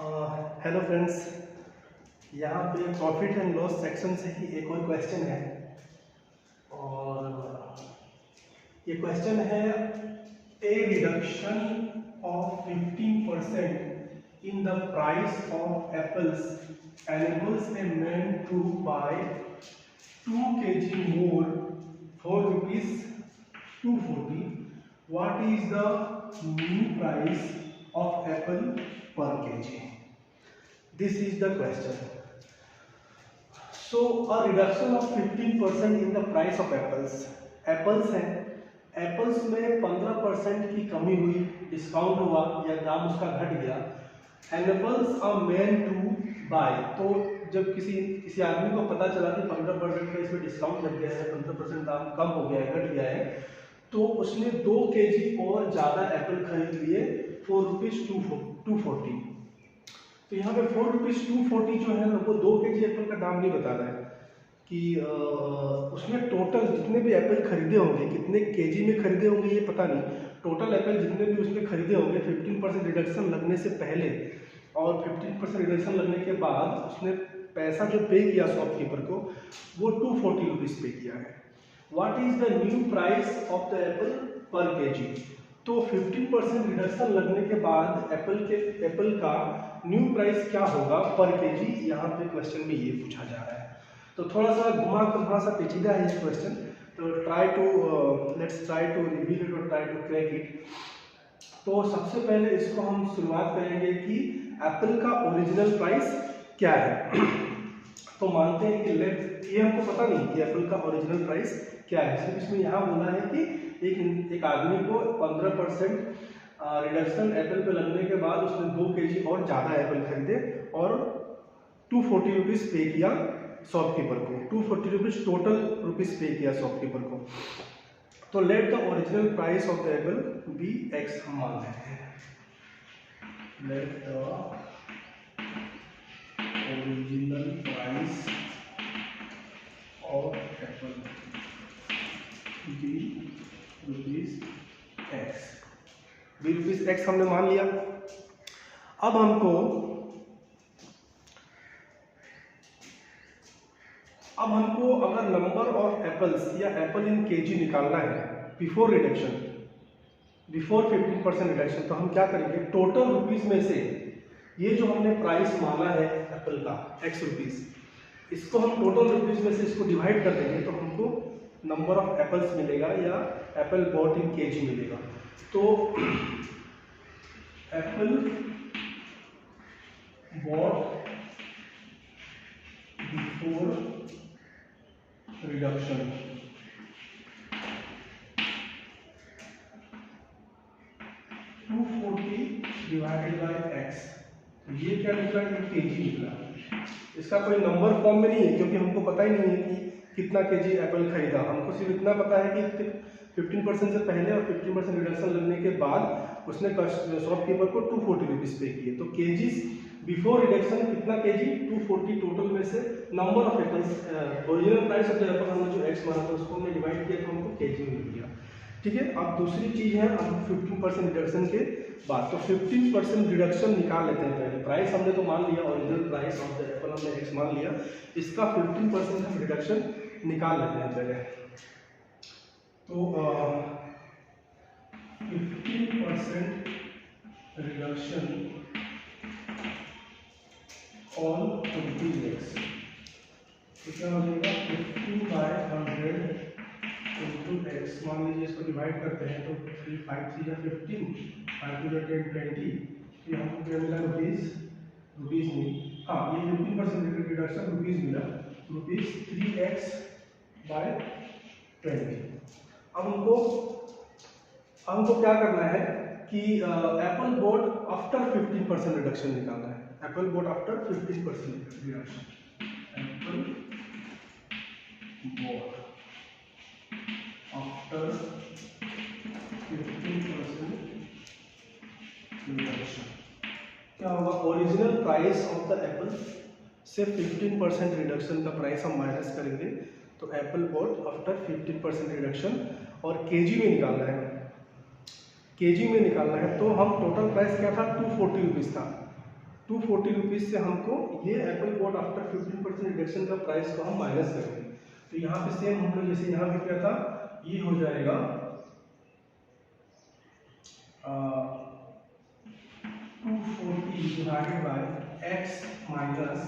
Hello friends, यहाँ पे profit and loss section से ही एक और क्वेश्चन है। और ये क्वेश्चन है, a reduction of 15% in the price of apples enables a man to buy 2 kg more for ₹240. What is the new price of apple per kg? This is the question. So a reduction of 15% in the price of apples. Apples हैं, apples में 15% की कमी हुई, discount हुआ या दाम उसका घट गया। Enables a man to buy. तो जब किसी आदमी को पता चला कि 15% का इसमें डिस्काउंट लग गया है, 15% दाम कम हो गया है, घट गया है, तो उसने 2 kg और ज़्यादा एप्पल खरीद लिए फॉर ₹240। तो यहाँ पे ₹240 जो है ना, वो 2 kg एप्पल का दाम नहीं बता रहा है कि उसने टोटल जितने भी एप्पल खरीदे होंगे, कितने केजी में खरीदे होंगे ये पता नहीं। टोटल एप्पल जितने भी उसने खरीदे होंगे 15% रिडक्शन लगने से पहले और 15% रिडक्शन लगने के बाद उसने पैसा जो पे किया शॉपकीपर को, वो ₹240 पे किया है। What is the new price of the Apple पर केजी? तो 15% रिडक्शन लगने के बाद एप्पल का न्यू प्राइस क्या होगा पर केजी, यहाँ पे क्वेश्चन में ये पूछा जा रहा है। तो थोड़ा सा घुमा थोड़ा सा पेचीदा है ये क्वेश्चन, तो let's try to reveal it और ट्राई टू क्रैक इट। तो सबसे पहले इसको हम शुरुआत करेंगे कि एप्पल का ओरिजिनल प्राइस क्या है। तो मानते हैं कि ये हमको पता नहीं कि एप्पल का ओरिजिनल प्राइस क्या है, सिर्फ इसमें यहाँ बोला है कि एक आदमी को 15% रिडक्शन एप्पल पे लगने के बाद उसने 2 kg और ज़्यादा एप्पल खरीदे और ₹240 पे किया शॉपकीपर को। ₹240 टोटल रुपीज़ पे किया शॉपकीपर को। तो let the original price of the apple be X हम मान लेते हैं। Let the original price of apple be ₹X हमने मान लिया। अब हमको अगर नंबर ऑफ एप्पल्स या एप्पल इन केजी निकालना है बिफोर 15% रिडक्शन, तो हम क्या करेंगे, टोटल रुपीस में से ये जो हमने प्राइस माना है एप्पल का X रुपीस, इसको हम टोटल रुपीस में से इसको डिवाइड कर देंगे तो हमको नंबर ऑफ एप्पल्स मिलेगा या एप्पल बॉट इन केजी मिलेगा। तो apple bought before reduction $240 divided by X, ये क्या निकला, केजी निकला। इसका कोई नंबर फॉर्म में नहीं है क्योंकि हमको पता ही नहीं है कि कितना केजी एप्पल खरीदा। हमको सिर्फ इतना पता है कि 15% से पहले और 15% रिडक्शन लगने के बाद उसने शॉपकीपर को ₹240 पे किए। तो केजीज बिफोर रिडक्शन कितना केजी, 240 टोटल में से number of apples, original price of the Apple हमने जो X माना था उसको हमने डिवाइड किया तो हमको केजी मिल गया। ठीक है। अब दूसरी चीज़ है, अब 15% रिडक्शन के बाद, तो 15% रिडक्शन निकाल लेते हैं पहले। प्राइस हमने तो मान लिया, original price of the Apple हमने X मान लिया, इसका 15% हम रिडक्शन निकाल लेते हैं पहले। तो 15% रिडक्शन ऑन ₹X, तो क्या हो जाएगा, 50/100 X। मान लीजिए इसको डिवाइड करते हैं तो 5 3 या 15, 5 2 10 20, ये हमको क्या मिला, रुपीज़ नहीं, हाँ ये 15% रिडक्शन रुपीज़ मिला, ₹3X/20। अब हमको क्या करना है कि एप्पल बोर्ड आफ्टर 15% रिडक्शन निकालना है। Apple board after 15% reduction, Apple board after 15% reduction क्या होगा, original price of the Apple से 15% रिडक्शन का प्राइस हम माइनस करेंगे, तो एप्पल बोर्ड आफ्टर 15% रिडक्शन, और केजी में निकालना है। तो हम टोटल प्राइस क्या था, ₹240 था। 240 रुपीज़ से हमको ये एप्पल बॉट आफ्टर 15% रिडक्शन का प्राइस को हम माइनस करेंगे। तो यहाँ पे सेम हम लोग जैसे यहाँ पे क्या था, ये हो जाएगा 240 डिवाइडेड बाय एक्स माइनस,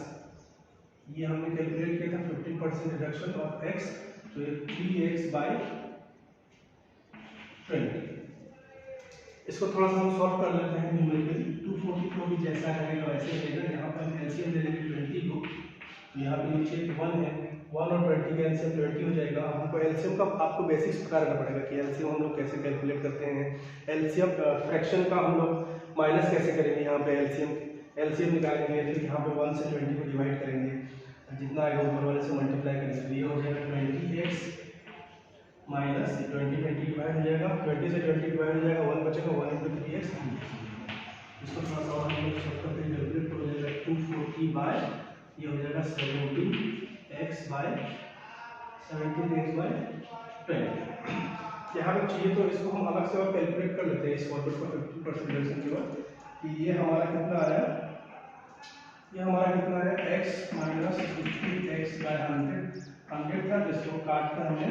ये हमने कैलकुलेट किया था 15% रिडक्शन ऑफ एक्स, तो ये 3x बाई 20। इसको थोड़ा सा हम सॉल्व कर लेते हैं न्यूमेरिकली। 240 को भी जैसा रहेगा वैसे रहेगा। यहाँ पर हम एलसीएम ले लेंगे 20 को, तो यहाँ पे नीचे 1 है, 1 और 20 का एलसीएम 20 हो जाएगा। हमको एलसीएम का आपको बेसिक्स पता करना पड़ेगा कि एलसीएम हम लोग कैसे कैलकुलेट करते हैं। एलसीएम फ्रैक्शन का हम लोग माइनस कैसे करेंगे, यहाँ पे एलसीएम निकालेंगे, फिर यहाँ पे 1 से 20 को डिवाइड करेंगे, जितना आएगा ऊपर वाले से मल्टीप्लाई करेंगे, तो ये हो जाएगा 20x माइनस 20 डिवाइड हो जाएगा, 20 से 20 डिवाइड हो जाएगा, 1 बचेगा, 1 × 3x। इसको थोड़ा सा और हम लोग सबका फिर कैलकुलेट हो जाएगा 240 बाय, ये हो जाएगा 17x बाय 20। यहाँ पे चाहिए तो इसको हम अलग से और कैलकुलेट कर लेते हैं इस फॉर्मूले को 15% रिडक्शन के बाद, कि ये हमारा कितना आ रहा है, ये हमारा कितना है x माइनस 15x बाय 100 था, जिसको काट कर हमने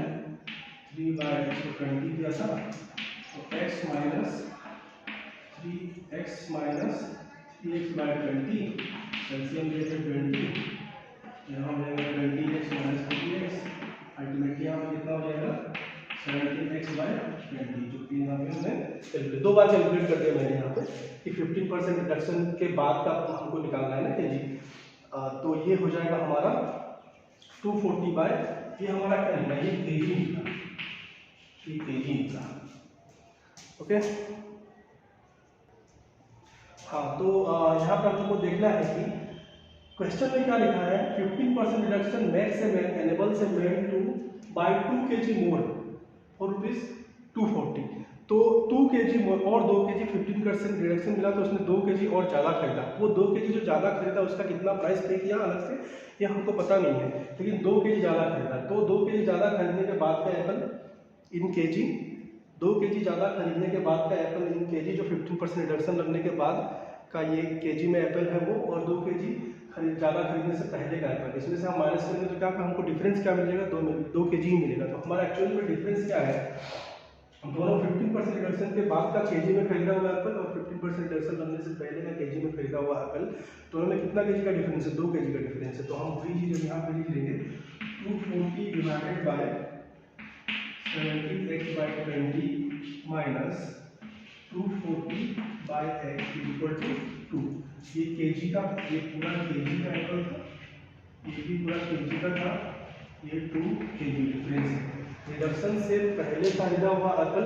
3 बाय 20 किया था, तो x minus 3x bye 20, LCM लेते 20, यहाँ हो जाएगा 20x माइनस 50x, अल्टीमेटली यहाँ पर कितना हो जाएगा 17x बाय 20, जो कि यहाँ पे हमने दो बार कैलकुलेट कर दिया मैंने यहाँ पे कि 15% रिडक्शन के बाद का हमको निकालना है ना केजी। तो ये हो जाएगा हमारा 240 बाय, ये हमारा क्या निकला, ये केजी निकला, ये केजी निकला। ओके, हाँ, तो यहाँ पर हमको देखना है कि क्वेश्चन में क्या लिखा है, 15% reduction makes a man enables a man to buy 2 kg more for ₹240। तो 2 kg मोर और 2 kg 15% रिडक्शन मिला, तो उसने 2 kg और ज़्यादा खरीदा। वो 2 kg जो ज़्यादा खरीदा उसका कितना प्राइस पे किया अलग से ये हमको पता नहीं है, लेकिन 2 kg ज़्यादा खरीदा। तो 2 kg ज़्यादा खरीदने के बाद का एप्पल इन केजी, 2 kg ज़्यादा खरीदने के बाद का एप्पल इन केजी, जो 15% रिडक्शन लगने के बाद का ये केजी में एप्पल है वो, और 2 kg ज़्यादा खरीदने से पहले का एप्पल, इसमें से हम माइनस करेंगे तो क्या हमको डिफरेंस क्या मिलेगा, 2 kg ही मिलेगा। तो हमारा एक्चुअली में डिफरेंस क्या है, दोनों 15% रिडक्शन के बाद का केजी में खरीदा हुआ एप्पल और 15% रिडक्शन लगने से पहले का केजी में खरीदा हुआ एप्पल, दोनों में कितना केजी का डिफरेंस है, 2 kg का डिफरेंस है। तो हम वही चीज़ यहाँ पे लिख लेंगे 240 divided by 17x by 20 minus 240 by x equal to 2। ये केजी का, ये पूरा केजी का एप्पल था, ये भी पूरा केजी का था, ये 2 kg डिफरेंस है। रिडक्शन से पहले खरीदा हुआ एप्पल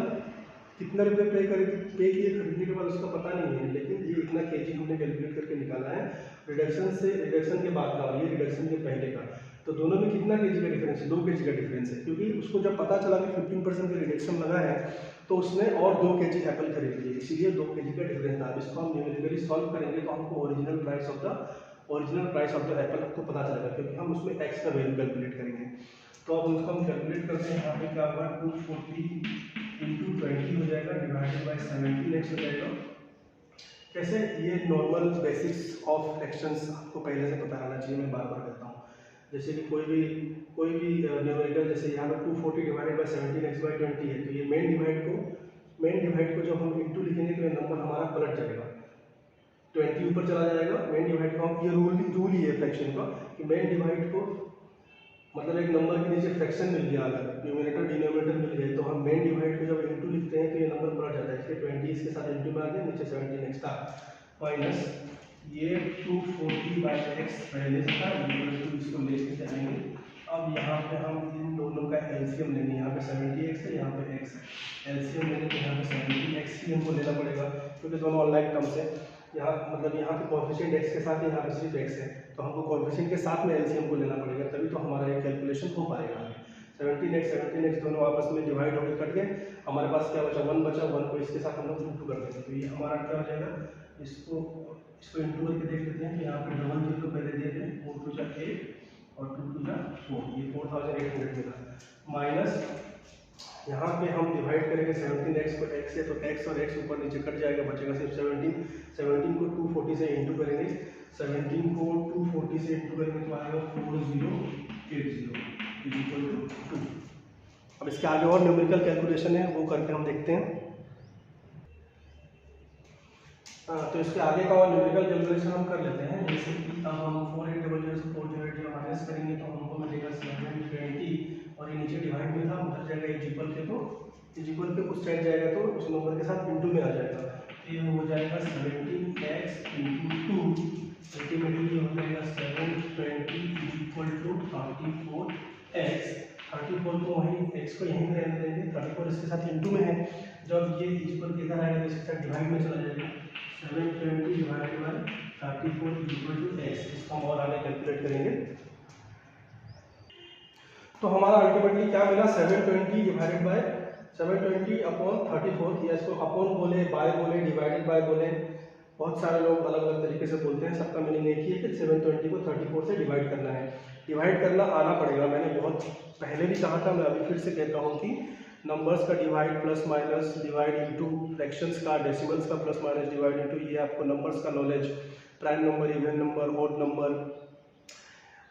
कितने रुपए पे किए खरीदने के बाद उसका पता नहीं है, लेकिन ये इतना केजी हमने कैलकुलेट करके निकाला है। रिडक्शन के बाद का, ये रिडक्शन के पहले का, तो दोनों में कितना केजी का डिफरेंस है, 2 kg का डिफरेंस है। क्योंकि उसको जब पता चला कि 15% का रिडक्शन लगा है तो उसने और 2 kg एप्पल खरीद लिए, इसीलिए 2 kg का डिफरेंस था। अब इसको हम न्यूमेरिकली सॉल्व करेंगे तो हमको original price of the Apple हमको पता चलेगा, क्योंकि हम उसमें एक्स का वैल्यू कैलकुलेट करेंगे। तो अब उसको हम कैलकुलेट करते हैं। यहाँ पे क्या होगा, 240 × 20 हो जाएगा, डिवाइडेड बाय 17x हो जाएगा। कैसे, ये नॉर्मल बेसिक्स ऑफ फ्रैक्शंस आपको पहले से पता रहना चाहिए, मैं बार बार कहता हूँ। जैसे कि कोई भी न्यूमेरिकल, जैसे यहाँ पर 240 डिवाइडेड बाय 17x बाय 20 है, तो ये मेन डिवाइड को जब हम इंटू लिखेंगे तो ये नंबर हमारा पलट जाएगा, 20 ऊपर चला जाएगा। मेन डिवाइड को हम, ये रूल ही है फ्रैक्शन का कि मेन डिवाइड को मतलब एक नंबर के नीचे फ्रैक्शन मिल गया, अगर न्यूमरेटर डिनोमिनेटर मिल गए, तो हम मेन डिवाइड को जब इंटू लिखते हैं तो ये नंबर पलट जाता है। इसलिए 20 इसके साथ इंटू में आ गया, नीचे 17x था, माइनस ये 240 बाय x पहले से था, इसको लेके जाएंगे। अब यहाँ पे हम इन दोनों का एलसीएम लेंगे, यहाँ पे 70x है, यहाँ पे x है। एलसीएम लेंगे तो यहाँ पे 70x ही हमको लेना पड़ेगा, क्योंकि दोनों ऑनलाइन टर्म्स है। यहाँ मतलब यहाँ पे कोएफिशिएंट x के साथ, यहाँ पे सिर्फ x है, तो हमको कोएफिशिएंट के साथ में एलसीएम को लेना पड़ेगा, तभी तो हमारा ये कैलकुलेशन हो पाएगा। 17x दोनों आपस में डिवाइड होकर कट गए, हमारे पास क्या बचा, 1 बचा। 1 को इसके साथ हम लोग इंटू कर देंगे, तो ये हमारा क्या हो जाएगा, इसको इंटू करके देख लेते हैं कि यहाँ पे डबल 0 को पहले दे दें, 4 2 8 और 2 2 4, ये 4800 मिला, माइनस यहाँ पे हम डिवाइड करेंगे 17x को x है, तो x और x ऊपर नीचे कट जाएगा, बचेगा सिर्फ 17 को 240 से इंटू करेंगे 17 को 240 से इंटू करेंगे तो आएगा 4080 इक्वल टू 2। अब इसके आगे और न्यूमेरिकल कैलकुलेशन है, वो करके हम देखते हैं। तो इसके आगे का और न्यूमेरिकल कैलकुलेशन हम कर लेते हैं। जैसे कि अब हम 4800 से 408 माइनस करेंगे तो हमको मिलेगा 720 और ये नीचे डिवाइड में था, उधर जाएगा इक्वल के, तो इक्वल के उस साइड जाएगा तो उस नंबर के साथ इंटू में आ जाएगा। ये हो जाएगा 17x इंटू 2, अल्टीमेटली हो जाएगा 720 इक्वल टू 34x। 34 को वहीं x को यहीं पे रहने देंगे, 34 इसके साथ इंटू में है, जब ये इक्वल के इधर आएगा तो इसके साथ डिवाइड में चला जाएगा। 720 divided by 34 equal to x। इसको हम और आगे कैलकुलेट करेंगे तो हमारा अल्टीमेटली क्या मिला, 720 डिवाइडेड बाय 720 अपॉन 34, या इसको अपॉन बोले, बाय बोले, डिवाइडेड बाय बोले, बहुत सारे लोग अलग अलग तरीके से बोलते हैं। सबका मीनिंग एक ही है कि 720 को 34 से डिवाइड करना है। डिवाइड करना आना पड़ेगा, मैंने बहुत पहले भी कहा था, मैं अभी फिर से कहता हूँ कि नंबर्स का divide plus minus, divide into fractions का, डेसिमल्स का प्लस माइनस, डिवाइड इनटू, ये आपको नंबर्स का knowledge, prime number, even number, odd number,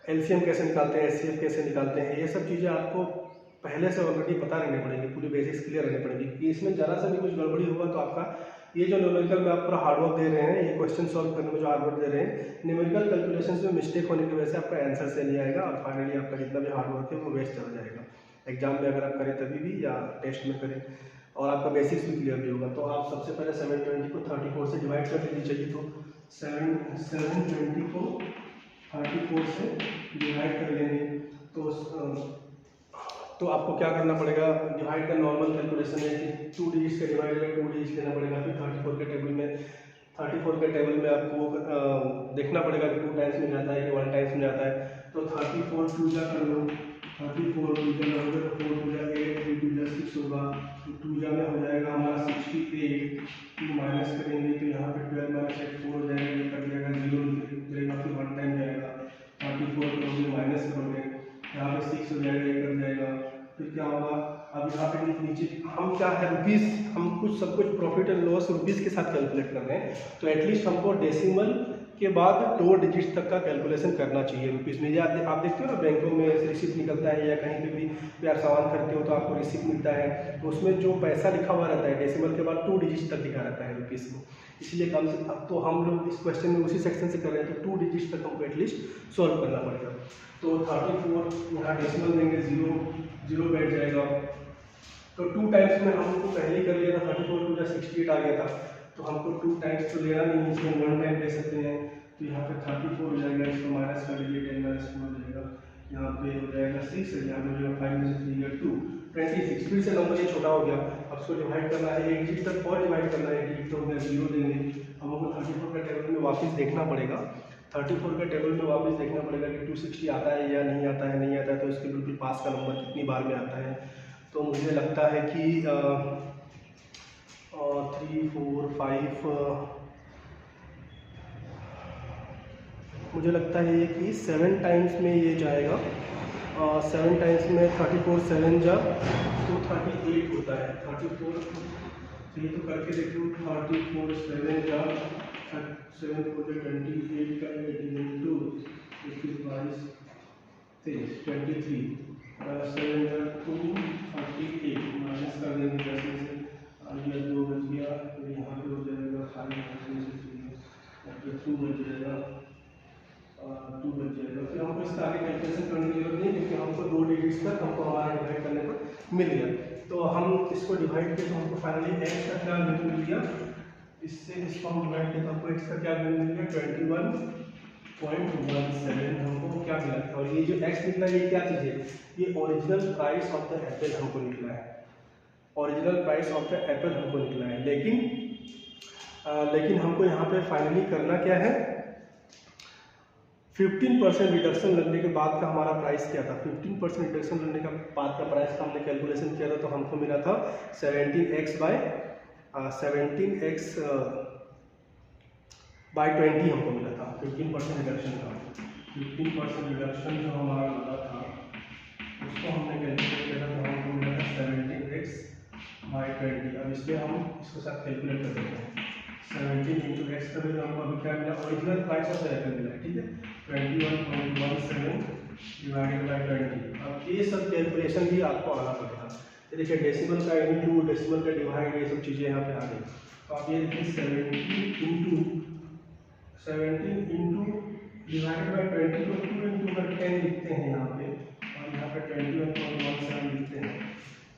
LCM कैसे निकालते हैं, एचसीएफ कैसे निकालते हैं, ये सब चीज़ें आपको पहले से ऑलरेडी पता रहने पड़ेंगी, पूरी बेसिक्स क्लियर रहने पड़ेंगी कि इसमें ज़रा सा भी कुछ गड़बड़ी होगा तो आपका ये जो न्यूमेरिकल में आप पूरा हार्डवर्क दे रहे हैं, ये क्वेश्चन सॉल्व करने में जो हार्डवर्क दे रहे हैं, न्यूमेरिकल कैलकुलेशंस में मिस्टेक होने की वजह से आपका आंसर से नहीं आएगा और फाइनली आपका जितना भी हार्डवर्क है वो वेस्ट चला जाएगा। एग्जाम में अगर आप करें तभी भी, या टेस्ट में करें, और आपका बेसिक्स भी क्लियर भी होगा। तो आप सबसे पहले 720 को 34 से डिवाइड कर लीजिए चाहिए तो 720 को 34 से डिवाइड कर लेंगे तो आपको क्या करना पड़ेगा, डिवाइड का नॉर्मल कैलकुलेशन है कि 2 डिजिट्स का डिवाइड में 2 डिजिट्स लेना पड़ेगा। फिर 34 के टेबल में आपको देखना पड़ेगा कि 2 टाइम्स में जाता है कि 1 टाइम्स में जाता है। तो 34 2 जा कर लो, 34 2 जा करोगे तो 4 2 जा 8, 3 2 जा 6 होगा, तो 2 जा में हो जाएगा हमारा 68, 2 माइनस करेंगे तो यहाँ पे 12 माइनस 8 4 हो जाएगा, ये कट जाएगा, 0 निकलेगा, फिर 1 टाइम जाएगा, 34 करोगे माइनस करोगे, यहाँ पे 6 हो जाएगा, ये कट जाएगा, फिर क्या होगा। अब यहाँ पे नीचे हम क्या है, रुपीज़, हम कुछ सब कुछ प्रॉफिट एंड लॉस रुपीज़ के साथ कैलकुलेट कर रहे हैं, तो एटलीस्ट हमको डेसिमल के बाद 2 डिजिट तक का कैलकुलेशन करना चाहिए रुपीज़ में। या आप देखते हो ना बैंकों में रिसिप्ट निकलता है, या कहीं पे भी आप सामान खरीदते हो तो आपको रिसिप्ट मिलता है, तो उसमें जो पैसा लिखा हुआ रहता है डेसिमल के बाद 2 डिजिट तक लिखा रहता है रुपीज़ में। इसलिए कम से कम तो हम लोग इस क्वेश्चन में उसी सेक्शन से कर रहे हैं, तो 2 डिजिट तक हमको एटलीस्ट सॉल्व करना पड़ेगा। तो 34 यहाँ डेसिमल देंगे, 0 बैठ जाएगा, तो 2 टाइम्स में हमको पहले कर लिया था, 34 2 68 आ गया था, तो हमको 2 टाइम्स तो लेना नहीं है, इसमें 1 टाइम ले सकते हैं। तो यहाँ पे 34 हो जाएगा, इसको माइनस कर लीजिए, 10 माइनस 4 हो जाएगा, यहाँ पे हो जाएगा 6, यहाँ पे हो जाएगा 5 में से 3 या 2 26। फिर से नंबर ये छोटा हो गया, अब इसको डिवाइड करना है, एक डिजिट तक और डिवाइड करना है, डिजिट तो हो गया 0 देंगे। अब हमको 34 का टेबल में वापस देखना पड़ेगा, 34 के टेबल में वापस देखना पड़ेगा कि 260 आता है या नहीं आता है, नहीं आता है तो इसके बिल्कुल पास का नंबर कितनी बार में आता है। तो मुझे लगता है कि 3 4 5 मुझे लगता है ये कि 7 टाइम्स में ये जाएगा, 7 टाइम्स में 34 7 जा तो 38 होता है। 34 ये तो करके देखो, 34 7 जा 7 4 28 का 2 21 22 23 23 7 जा 2 38 माइनस कर देंगे 10 में से, ये 2 बच गया, तो यहाँ पे हो जाएगा 5 में से 2 बच जाएगा, 2 बच जाएगा। फिर हमको इसका आगे कैलकुलेशन करने की जरूरत नहीं, क्योंकि हमको 2 डिजिट्स तक हमको हमारा डिवाइड करने पर मिल गया। तो हम इसको डिवाइड किए तो हमको फाइनली x का क्या वैल्यू मिल गया, इससे इसको हम डिवाइड किए तो हमको x का क्या वैल्यू मिल गया 21.17 हमको क्या मिला। और ये जो x निकला ये क्या चीज़ है, ये original price of the Apple हमको निकला है, original price of the Apple हमको निकला है। लेकिन हमको यहाँ पे फाइनली करना क्या है, 15% रिडक्शन लगने के बाद का हमारा प्राइस क्या था, 15% रिडक्शन लगने का बाद का प्राइस का हमने कैलकुलेशन किया था, तो हमको मिला था 17x बाय 20 हमको मिला था 15% रिडक्शन का। 15% रिडक्शन जो हमारा लगा था उसको हमने कैलकुलेट किया था, तो हमको मिला था 17x बाय 20। अब इसलिए हम इसके साथ कैलकुलेट कर देते हैं, 17 इंटू एक्स का वैल्यू हमको अभी क्या मिला, original price of the Apple मिला है, ठीक है, 21.17 डिवाइडेड बाय 20। अब ये सब कैलकुलेशन भी आपको आना पड़ेगा। ये देखिए डेसिमल का इंटू, डेसिमल का डिवाइड, ये सब चीज़ें यहाँ पे आ गई। तो आप ये देखिए 17 इंटू डिवाइडेड बाय 20 को 2 इंटू 10 लिखते हैं यहाँ पे, और यहाँ पे 21.17 लिखते हैं।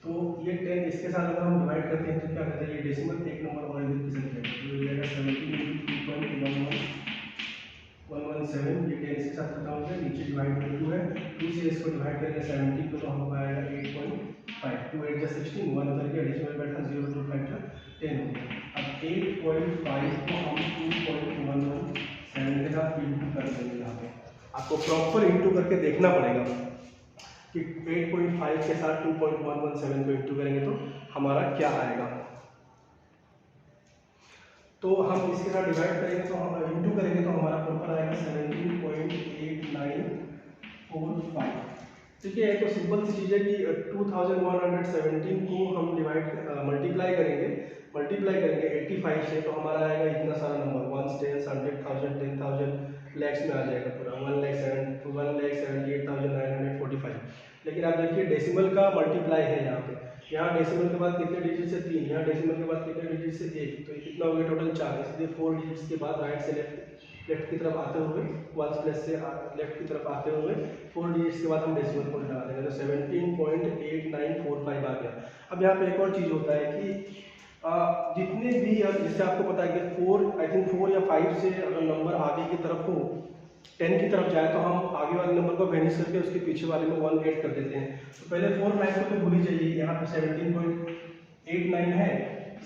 तो ये 10 इसके साथ अगर हम डिवाइड करते हैं तो क्या कहते हैं, ये डेसिमल एक नंबर और इधर की संख्या है, तो ये जाएगा 17 इंटू 2.117, ये 10 इसके साथ खत्म हो गया, नीचे डिवाइड में 2 है, 2 से इसको डिवाइड करेंगे 17 को तो हमको आएगा 8.5, 2 8 जा 16, 1 उधर गया, डेसिमल बैठा 0 2 5 जा 10 हो गया। अब 8.5 को हम 2.117 के साथ इंटू कर देंगे। यहाँ पे आपको प्रॉपर इंटू करके देखना पड़ेगा कि 8.5 के साथ 2.117 को इंटू करेंगे तो हमारा क्या आएगा। तो हम इसके साथ डिवाइड करेंगे तो हम इंटू करेंगे तो हमारा प्रॉपर आएगा 17.8945। ठीक है, तो सिंपल सी चीज़ है कि 2117 को हम मल्टीप्लाई करेंगे 85 से, तो हमारा आएगा इतना सारा नंबर, 1 10 100,000 10,000 लैक्स में आ जाएगा पूरा, 1,78,945। लेकिन आप देखिए डेसिमल का मल्टीप्लाई है यहाँ पे, यहाँ डेसिमल के बाद कितने डिजिट से 3, यहाँ डेसिमल के बाद कितने डिजिट से 1, तो ये कितना हो गया टोटल 4, इसलिए 4 डिजिट्स के बाद राइट से लेफ्ट की तरफ आते हुए, 1 प्लस से लेफ्ट की तरफ आते हुए 4 डिजिट्स के बाद हम डेसिमल पॉइंट लगा देंगे, तो 17.8945 आ गया। अब यहाँ पे एक और चीज़ होता है कि जितने भी, जिससे आपको पता है कि 4 आई थिंक 4 या 5 से अगर नंबर आगे की तरफ हो, 10 की तरफ जाए तो हम आगे वाले नंबर को वेनिश करके उसके पीछे वाले में 1 ऐड कर देते हैं। तो पहले 4 9 को तो भूल ही जाइए, यहाँ पे 17.89 है,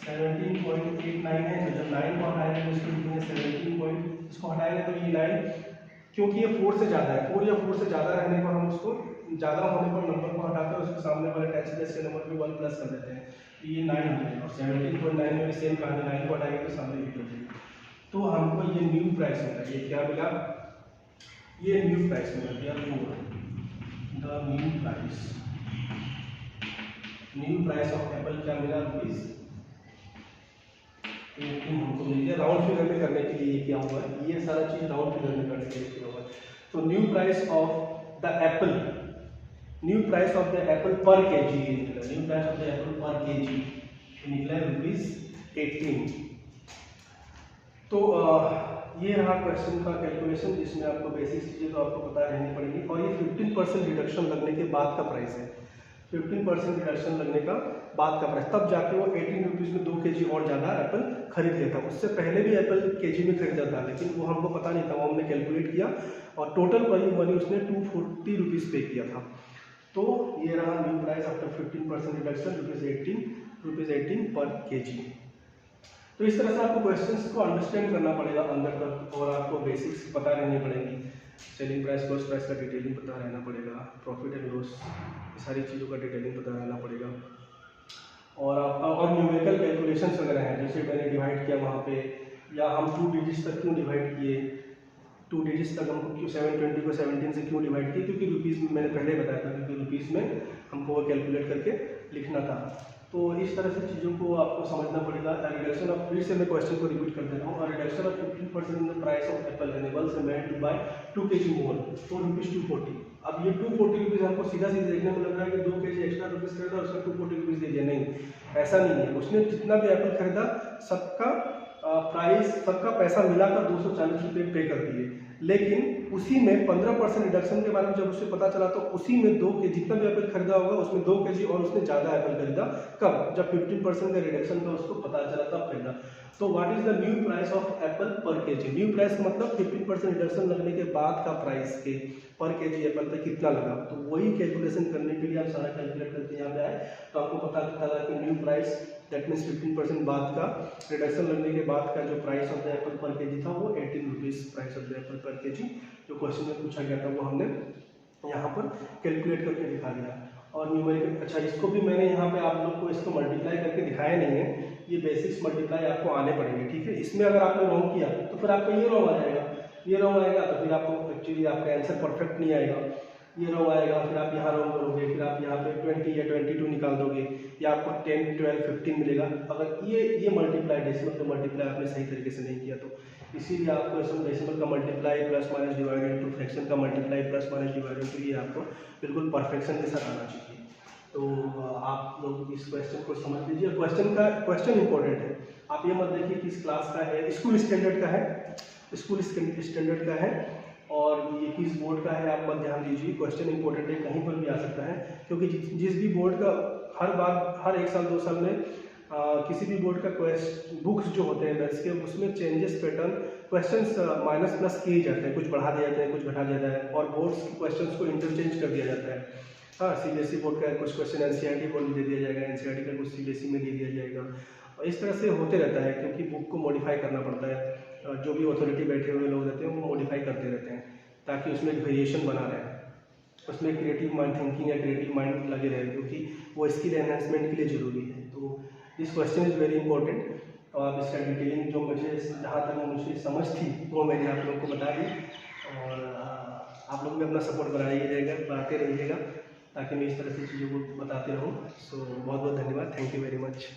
17.89 है, तो जब 9 को हटाएंगे तो इसको लिखेंगे 17. इसको हटाएंगे तो ये 9, क्योंकि ये 4 से ज़्यादा है, 4 या 4 से ज़्यादा रहने पर हम उसको ज़्यादा होने पर नंबर को हटाकर उसके सामने वाले 10 प्लस के नंबर पे 1 प्लस कर देते हैं, तो ये 9 हो जाएगा। और 17.9 में भी सेम कहानी, 9 को हटाएंगे तो सामने 8 हो जाएगा। तो हमको ये न्यू प्राइस मिला, ये क्या मिला, ये न्यू प्राइस मिला, the new price of Apple क्या मिला, ₹18 हमको मिल गया। राउंड फिगर में करने के लिए क्या हुआ, ये सारा चीज राउंड फिगर में करने के लिए क्या हुआ। तो new price of the Apple पर केजी निकला, new price of the Apple पर केजी निकला ₹18। तो ये रहा क्वेश्चन का कैलकुलेशन, जिसमें आपको बेसिक चीज़ें तो आपको पता रहनी पड़ेगी। और ये 15% रिडक्शन लगने के बाद का प्राइस है, 15% रिडक्शन लगने का बाद का प्राइस, तब जाके वो 18 रुपीज़ में 2 kg और ज़्यादा एप्पल खरीद लेता। उससे पहले भी एप्पल केजी में खरीदा था, लेकिन वो हमको पता नहीं था, वो हमने कैलकुलेट किया और टोटल मनी उसने 240 रुपीज़ पे किया था। तो ये रहा न्यू प्राइस आफ्टर 15% रिडक्शन, ₹18 पर केजी। तो इस तरह से आपको क्वेश्चंस को अंडरस्टैंड करना पड़ेगा अंदर तक, और आपको बेसिक्स पता रहनी पड़ेगी, सेलिंग प्राइस कॉस्ट प्राइस का डिटेलिंग पता रहना पड़ेगा, प्रॉफिट एंड लॉस सारी चीज़ों का डिटेलिंग पता रहना पड़ेगा। और न्यूमेरिकल कैलकुलेशंस वगैरह हैं, जैसे मैंने डिवाइड किया वहाँ पे, या हम 2 डिजिट्स तक क्यों डिवाइड किए, 2 डिजिट्स तक हमको क्यों 720 को 17 से क्यों डिवाइड किए, क्योंकि रुपीज़ में मैंने पहले बताया था, क्योंकि रुपीज़ में हमको वो कैलकुलेट करके लिखना था। तो इस तरह से चीज़ों को आपको समझना पड़ेगा। रिडक्शन ऑफ, फिर से मैं क्वेश्चन को रिपीट कर देता हूँ, और reduction of 15% in the price of apple enables a man to buy 2 kg more for ₹240। अब ये 240 रुपीज़ हमको सीधा देखने में लग रहा है कि 2 kg एक्स्ट्रा रुपीज़ खरीदा, उसका 240 रुपीज़ दे दिया, नहीं, ऐसा नहीं है। उसने जितना भी एप्पल खरीदा सबका प्राइस, सबका पैसा मिलाकर 240 रुपये पे कर दिए, लेकिन उसी में 15% रिडक्शन के बारे में जब उसे पता चला तो उसी में 2 kg जितना भी एप्पल खरीदा होगा उसमें 2 kg और उसने ज़्यादा एप्पल खरीदा। कब, जब 15% का रिडक्शन का उसको पता चला तब खरीदा। तो what is the new price of Apple पर केजी, न्यू प्राइस मतलब 15% रिडक्शन लगने के बाद का प्राइस के पर केजी एप्पल पे कितना लगा। तो वही कैलकुलेशन करने के लिए आप सारा कैलकुलेट करके यहाँ पे आए, तो आपको पता चला कि न्यू प्राइस दैट मीन्स 15% बाद का रिडक्शन लगने के बाद का जो प्राइस ऑफ द एप्पल पर केजी था वो 18 rupees price of the Apple पर केजी जो क्वेश्चन में पूछा गया था वो हमने यहाँ पर कैलकुलेट करके दिखा दिया। और न्यूमेरिकल, अच्छा इसको भी मैंने यहाँ पे आप लोग को इसको मल्टीप्लाई करके दिखाया नहीं है, ये बेसिक्स मल्टीप्लाई आपको आने पड़ेंगे, ठीक है। इसमें अगर आपने रॉन्ग किया तो फिर आपका ये रॉन्ग आ जाएगा, ये रॉन्ग आएगा तो फिर आपको एक्चुअली आपका आंसर परफेक्ट नहीं आएगा। ये रो आएगा, फिर आप यहाँ रो करोगे, फिर आप यहाँ पे 20 या 22 निकाल दोगे, या आपको 10, 12, 15 मिलेगा अगर ये मल्टीप्लाई डेसिमल का मल्टीप्लाई आपने सही तरीके से नहीं किया तो। इसीलिए आपको इसमें डेसिमल का multiply plus minus divided too fraction का multiply plus minus divided too, ये आपको बिल्कुल परफेक्शन के साथ आना चाहिए। तो आप लोग इस क्वेश्चन को समझ लीजिए। क्वेश्चन इंपॉर्टेंट है, आप ये मत देखिए किस क्लास का है, स्कूल स्टैंडर्ड का है, स्कूल स्टैंडर्ड का है, और ये किस बोर्ड का है आप मत ध्यान दीजिए। क्वेश्चन इंपॉर्टेंट है, कहीं पर भी आ सकता है, क्योंकि जिस भी बोर्ड का हर 1 साल 2 साल में किसी भी बोर्ड का बुक्स जो होते हैं मैथ्स के, उसमें changes pattern questions minus plus किए जाते हैं, कुछ बढ़ा दिया जाता है, कुछ घटा दिया जाता है, और बोर्ड्स के क्वेश्चंस को इंटरचेंज कर दिया जाता है। हाँ, सीबीएसई बोर्ड का कुछ क्वेश्चन एनसीईआरटी बोर्ड में दे दिया जाएगा, एनसीईआरटी का कुछ सीबीएसई में दे दिया जाएगा, और इस तरह से होते रहता है, क्योंकि बुक को मॉडिफाई करना पड़ता है। जो भी अथॉरिटी बैठे हुए लोग रहते हैं वो मॉडिफाई करते रहते हैं, ताकि उसमें एक वेरिएशन बना रहे, उसमें क्रिएटिव माइंड थिंकिंग या क्रिएटिव माइंड लगे रहे, क्योंकि वो स्किल एनहेंसमेंट के लिए ज़रूरी है। तो this question is very important, और आप इसका डिटेलिंग जो मुझे जहाँ तक मुझे समझ थी वो मैंने आप लोगों को बता दी, और आप लोग भी अपना सपोर्ट बनाते रहिएगा, ताकि मैं इस तरह से चीज़ों को बताते रहूँ। सो बहुत बहुत धन्यवाद, थैंक यू वेरी मच।